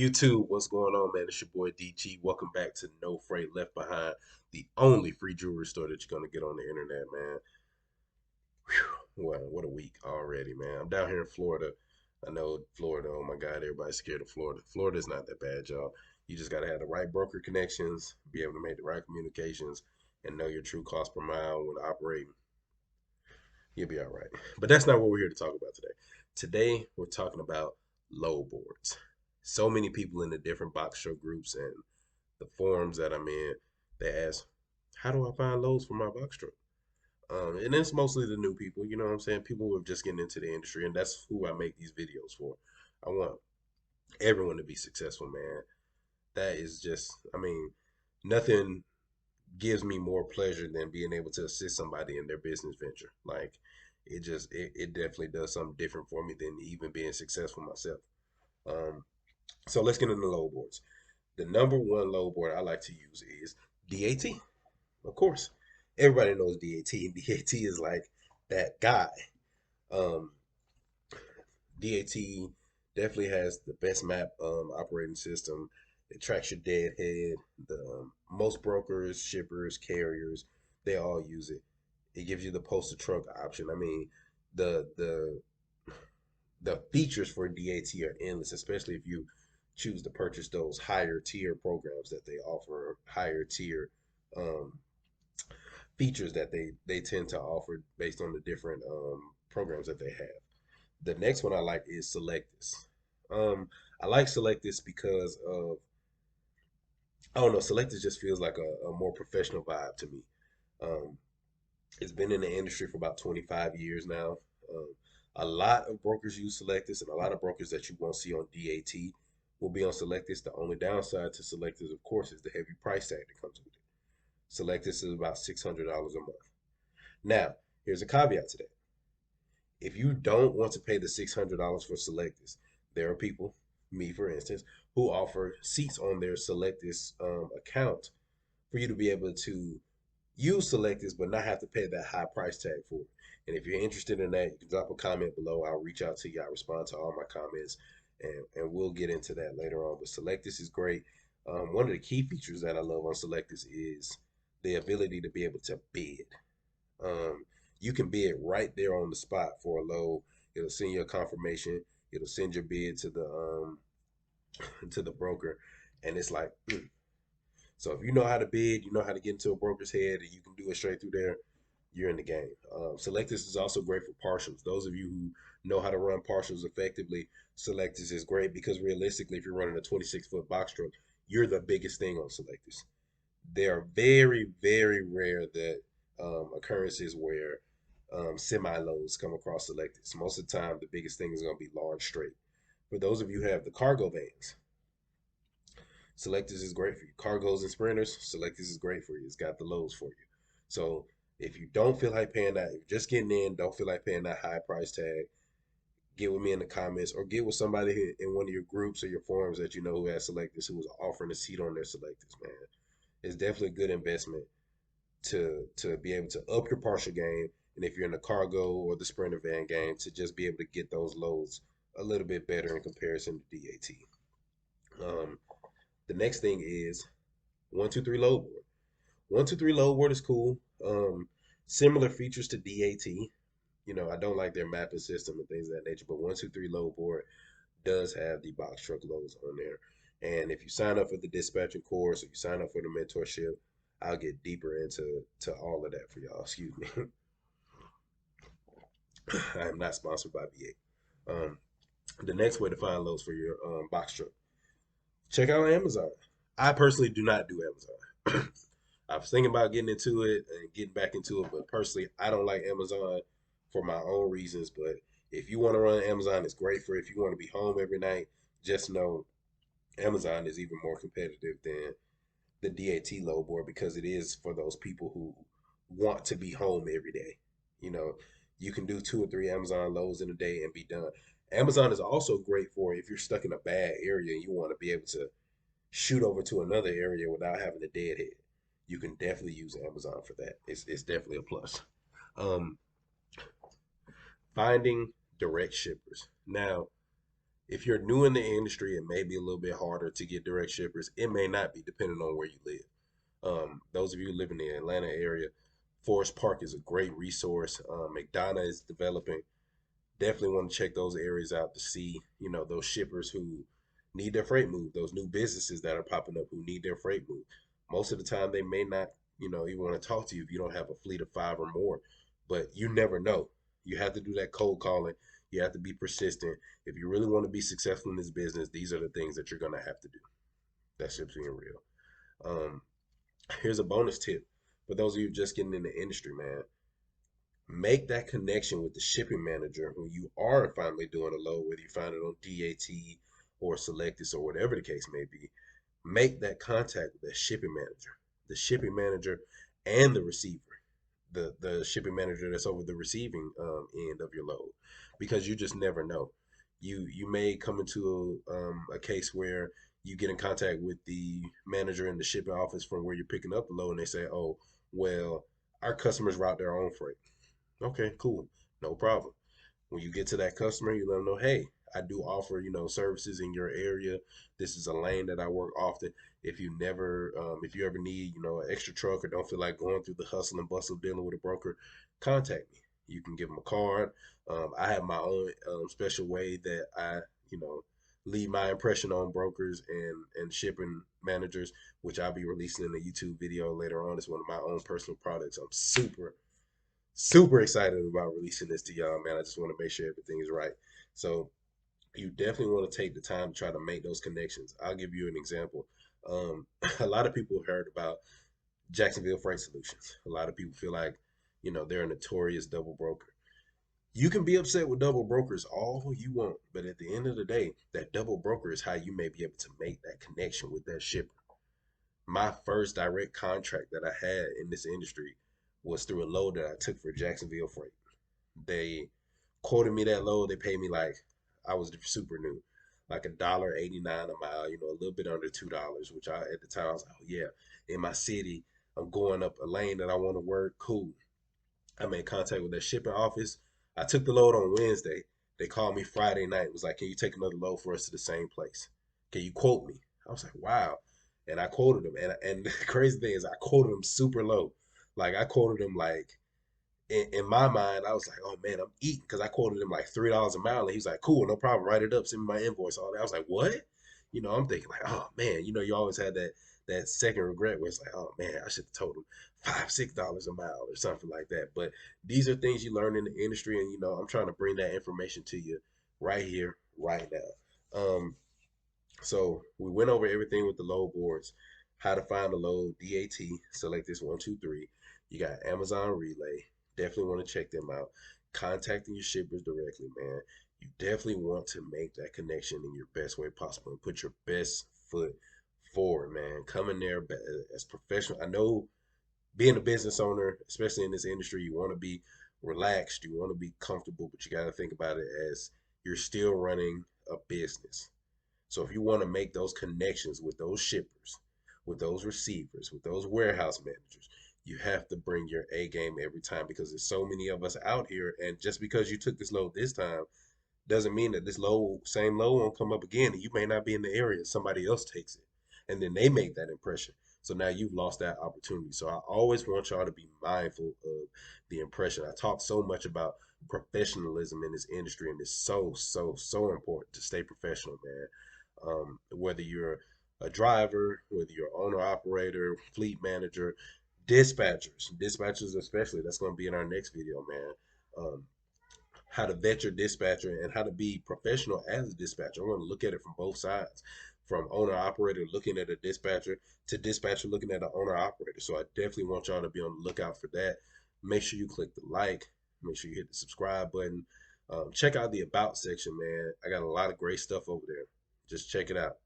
YouTube, what's going on, man? It's your boy DG. Welcome back to No Freight Left Behind, the only free jewelry store that you're gonna get on the internet, man. Whew, well, what a week already, man. I'm down here in Florida. I know Florida. Oh my God, everybody's scared of Florida. Florida's not that bad, y'all. You just gotta have the right broker connections, be able to make the right communications, and know your true cost per mile when operating. You'll be all right. But that's not what we're here to talk about today. Today, we're talking about load boards. So many people in the different box show groups and the forums that I'm in, they ask, how do I find loads for my box truck? And it's mostly the new people, you know what I'm saying? People who are just getting into the industry, and that's who I make these videos for. I want everyone to be successful, man. That is just, nothing gives me more pleasure than being able to assist somebody in their business venture. Like it definitely does something different for me than even being successful myself. Um, so let's get into load boards. The number one load board I like to use is DAT. Of course, everybody knows DAT, and DAT is like that guy. Um, DAT definitely has the best map operating system. It tracks your deadhead. Most brokers, shippers, carriers, they all use it. It gives you the postal truck option. The the the features for DAT are endless, especially if you choose to purchase those higher tier programs that they offer, higher tier um, features that they tend to offer based on the different programs that they have. The next one I like is Selectus. I like Selectus because of I don't know, Selectus just feels like a more professional vibe to me. Um, it's been in the industry for about 25 years now. Um, a lot of brokers use Selectus, and a lot of brokers that you won't see on DAT will be on Selectus. The only downside to Selectus, of course, is the heavy price tag that comes with it. Selectus is about $600 a month. Now, here's a caveat to that. If you don't want to pay the $600 for Selectus, there are people, me for instance, who offer seats on their Selectus account for you to be able to use Selectus but not have to pay that high price tag for it. And if you're interested in that, you can drop a comment below. I'll reach out to you. I respond to all my comments, and we'll get into that later on. But Selectus is great. One of the key features that I love on Selectus is the ability to be able to bid. Um, you can bid right there on the spot for a load. It'll send you a confirmation. It'll send your bid to the to the broker, and it's like, so if you know how to bid, you know how to get into a broker's head, and you can do it straight through there, you're in the game. Selectus is also great for partials. Those of you who know how to run partials effectively, Selectus is great because realistically, if you're running a 26-foot box truck, you're the biggest thing on Selectus. They are very, very rare that occurrences where semi loads come across Selectus. Most of the time, the biggest thing is going to be large straight. For those of you who have the cargo vans, Selectus is great for you. Cargos and sprinters, Selectus is great for you. It's got the loads for you. So if you don't feel like paying that, if you're just getting in, don't feel like paying that high price tag, get with me in the comments or get with somebody in one of your groups or your forums that you know who has Selectus who is offering a seat on their Selectus, man. It's definitely a good investment to be able to up your partial game, and if you're in the cargo or the sprinter van game, to just be able to get those loads a little bit better in comparison to DAT. Um, the next thing is 123 load board. 123 load board is cool. Similar features to DAT. You know, I don't like their mapping system and things of that nature, but 123 load board does have the box truck loads on there. And if you sign up for the dispatching course or you sign up for the mentorship, I'll get deeper into all of that for y'all. Excuse me. I am not sponsored by V8. The next way to find loads for your box truck, check out Amazon. I personally do not do Amazon. I was thinking about getting into it and getting back into it, but personally, I don't like Amazon for my own reasons. But if you want to run Amazon, it's great for if you want to be home every night. Just know Amazon is even more competitive than the DAT load board because it is for those people who want to be home every day. You know, you can do two or three Amazon loads in a day and be done. Amazon is also great for if you're stuck in a bad area and you want to be able to shoot over to another area without having a deadhead. You can definitely use Amazon for that. It's definitely a plus. Um, Finding direct shippers. Now, If you're new in the industry, it may be a little bit harder to get direct shippers. It may not be, depending on where you live. Those of you who live in the Atlanta area, Forest Park is a great resource. McDonough is developing. Definitely want to check those areas out to see, those shippers who need their freight moved, those new businesses that are popping up who need their freight moved. Most of the time, they may not, even want to talk to you if you don't have a fleet of 5 or more, but you never know. You have to do that cold calling. You have to be persistent. If you really want to be successful in this business, these are the things that you're going to have to do. That's just being real. Um, Here's a bonus tip for those of you just getting in the industry, man. Make that connection with the shipping manager when you are finally doing a load, whether you find it on DAT or Selectus or whatever the case may be. Make that contact with that shipping manager, the shipping manager and the receiver, the shipping manager that's over the receiving end of your load, because you just never know. You may come into a case where you get in contact with the manager in the shipping office from where you're picking up the load, and they say, "Oh, well, our customers route their own freight." Okay, cool. No problem. When you get to that customer, you let them know, hey, I do offer, services in your area. This is a lane that I work often. If you ever need, an extra truck or don't feel like going through the hustle and bustle of dealing with a broker, contact me. You can give them a card. I have my own special way that I, you know, leave my impression on brokers and shipping managers, which I'll be releasing in a YouTube video later on. It's one of my own personal products. I'm super excited about releasing this to y'all, man. I just want to make sure everything is right. So you definitely want to take the time to try to make those connections. I'll give you an example. A lot of people heard about Jacksonville Freight Solutions. A lot of people feel like, they're a notorious double broker. You can be upset with double brokers all you want, but at the end of the day, that double broker is how you may be able to make that connection with that shipper. My first direct contract that I had in this industry was through a load that I took for Jacksonville Freight. They quoted me that low. They paid me like I was super new, like $1.89 a mile. A little bit under $2, which I at the time I was like, oh yeah, in my city, I'm going up a lane that I want to work. Cool. I made contact with that shipping office. I took the load on Wednesday. They called me Friday night. It was like, can you take another load for us to the same place? Can you quote me? I was like, wow. And I quoted him. And the crazy thing is I quoted him super low. Like I quoted him like in my mind, I was like, oh man, I'm eating because I quoted him like $3 a mile, and he's like, cool, no problem, write it up, send me my invoice, all that. I was like, what? I'm thinking like, oh man, you always had that second regret where it's like, oh man, I should have told him $5, $6 a mile or something like that. But these are things you learn in the industry, and I'm trying to bring that information to you right here, right now. So we went over everything with the load boards, how to find the load, DAT, select this 123. You got Amazon Relay. Definitely want to check them out. Contacting your shippers directly, man. You definitely want to make that connection in your best way possible and put your best foot forward, man. Come in there as professional. I know being a business owner, especially in this industry, you want to be relaxed, you want to be comfortable, but you got to think about it as you're still running a business. So if you want to make those connections with those shippers, with those receivers, with those warehouse managers, you have to bring your A game every time because there's so many of us out here. And just because you took this load this time doesn't mean that this same load won't come up again. And you may not be in the area. Somebody else takes it. And then they make that impression. So now you've lost that opportunity. So I always want y'all to be mindful of the impression. I talk so much about professionalism in this industry, and it's so important to stay professional, man. Whether you're a driver, whether you're owner operator, fleet manager, dispatchers especially. That's going to be in our next video, man. Um, how to vet your dispatcher and how to be professional as a dispatcher. I want to look at it from both sides, from owner operator looking at a dispatcher to dispatcher looking at an owner operator. So I definitely want y'all to be on the lookout for that. Make sure you click the like, make sure you hit the subscribe button. Check out the about section, man. I got a lot of great stuff over there. Just check it out.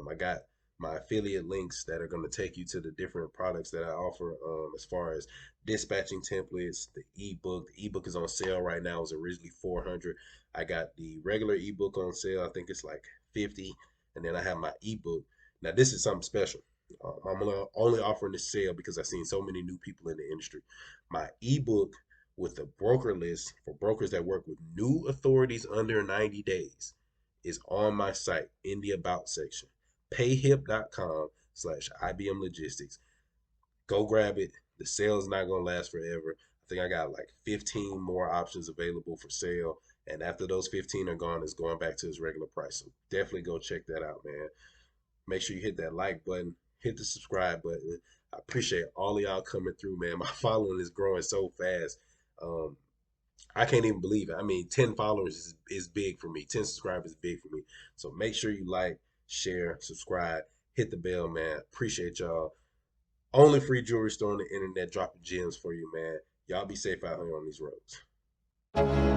I got my affiliate links that are going to take you to the different products that I offer, as far as dispatching templates, the ebook. The ebook is on sale right now. It was originally 400. I got the regular ebook on sale. I think it's like 50, and then I have my ebook. Now this is something special. I'm only offering this sale because I've seen so many new people in the industry. My ebook with the broker list for brokers that work with new authorities under 90 days is on my site in the About section. Payhip.com/IBM Logistics. Go grab it. The sale is not going to last forever. I think I got like 15 more options available for sale. And after those 15 are gone, it's going back to its regular price. So definitely go check that out, man. Make sure you hit that like button, hit the subscribe button. I appreciate all of y'all coming through, man. My following is growing so fast. Um, I can't even believe it. I mean, 10 followers is big for me. 10 subscribers is big for me. So make sure you like, share, subscribe, hit the bell, man. Appreciate y'all. Only free jewelry store on the internet dropping gems for you, man. Y'all be safe out here on these roads.